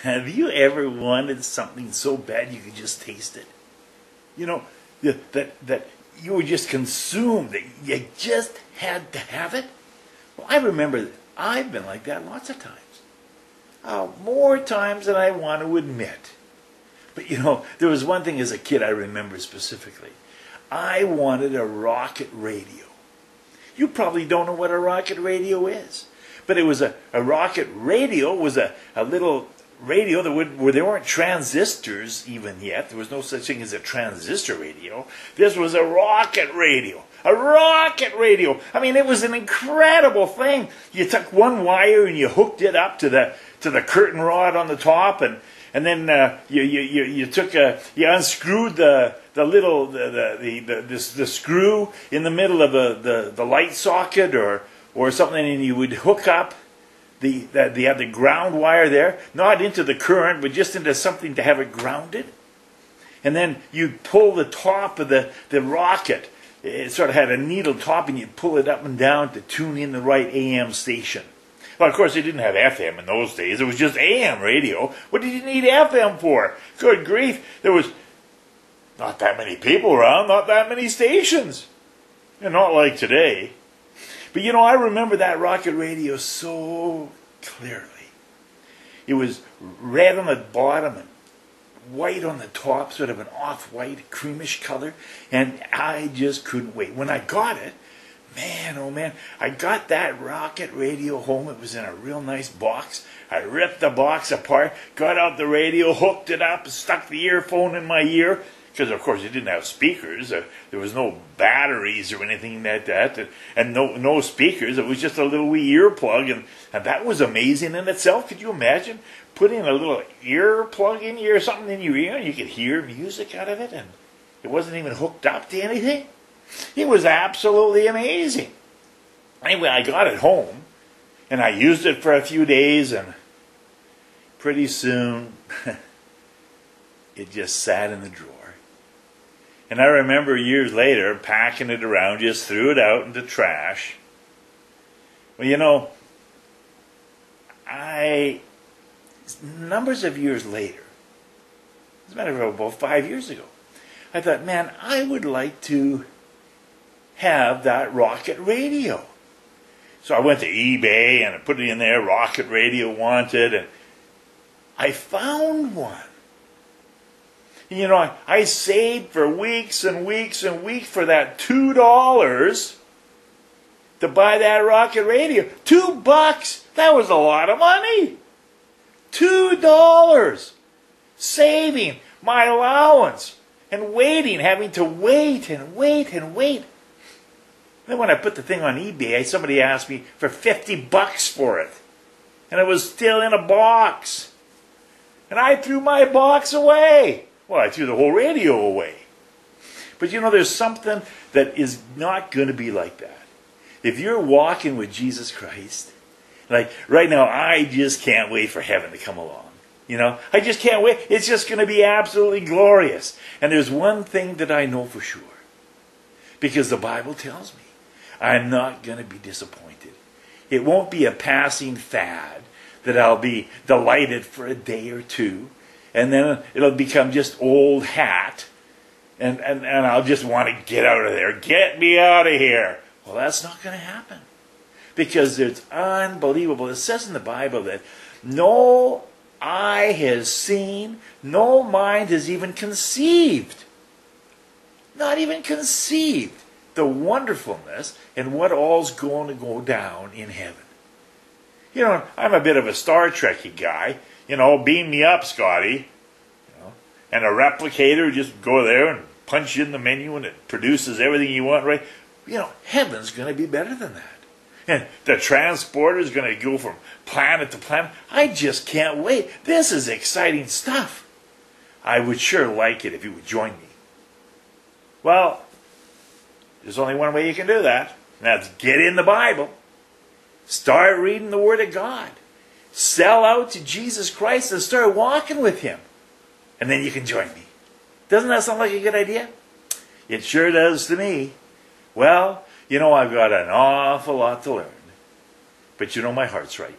Have you ever wanted something so bad you could just taste it? You know, that you were just consumed, that you just had to have it? Well, I remember that I've been like that lots of times. More times than I want to admit. But there was one thing as a kid I remember specifically. I wanted a rocket radio. You probably don't know what a rocket radio is. But it was a rocket radio was a little radio where there weren't transistors even yet. There was no such thing as a transistor radio. This was a rocket radio. A rocket radio. I mean, it was an incredible thing. You took one wire and you hooked it up to the curtain rod on the top, and then you unscrewed the screw in the middle of the light socket or something, and you would hook up the ground wire there, not into the current, but just into something to have it grounded. And then you'd pull the top of the rocket. It sort of had a needle top, and you'd pull it up and down to tune in the right AM station. Well, of course, they didn't have FM in those days. It was just AM radio. What did you need FM for? Good grief. There was not that many people around, not that many stations. And not like today. But I remember that rocket radio so clearly. It was red on the bottom and white on the top, sort of an off-white, creamish color. And I just couldn't wait. When I got it, man, oh man, I got that rocket radio home. It was in a real nice box. I ripped the box apart, got out the radio, hooked it up, stuck the earphone in my ear. Because, of course, it didn't have speakers. There was no batteries or anything like that. And no speakers. It was just a little wee earplug. And that was amazing in itself. Could you imagine putting a little earplug in your something in your ear and you could hear music out of it? And it wasn't even hooked up to anything? It was absolutely amazing. Anyway, I got it home. And I used it for a few days. And pretty soon, it just sat in the drawer. And I remember years later packing it around, just threw it out into trash. Well, numbers of years later, as a matter of fact, about 5 years ago, I thought, man, I would like to have that rocket radio. So I went to eBay and I put it in there, rocket radio wanted, and I found one. I saved for weeks and weeks and weeks for that $2 to buy that rocket radio. $2! That was a lot of money. $2! Saving my allowance and waiting, having to wait and wait and wait. Then when I put the thing on eBay, somebody asked me for $50 for it. And it was still in a box. And I threw my box away. Well, I threw the whole radio away. But there's something that is not going to be like that. If you're walking with Jesus Christ, like right now, I just can't wait for heaven to come along. I just can't wait. It's just going to be absolutely glorious. And there's one thing that I know for sure. Because the Bible tells me I'm not going to be disappointed. It won't be a passing fad that I'll be delighted for a day or two. And then it'll become just old hat. And I'll just want to get out of there. Get me out of here. Well, that's not going to happen. Because it's unbelievable. It says in the Bible that no eye has seen, no mind has even conceived. Not even conceived the wonderfulness and what all's going to go down in heaven. I'm a bit of a Star Trekky guy. Beam me up, Scotty. And a replicator, just go there and punch in the menu and it produces everything you want, right? Heaven's going to be better than that. And the transporter is going to go from planet to planet. I just can't wait. This is exciting stuff. I would sure like it if you would join me. Well, there's only one way you can do that. And that's get in the Bible. Start reading the Word of God. Sell out to Jesus Christ and start walking with Him. And then you can join me. Doesn't that sound like a good idea? It sure does to me. Well, I've got an awful lot to learn. But my heart's right.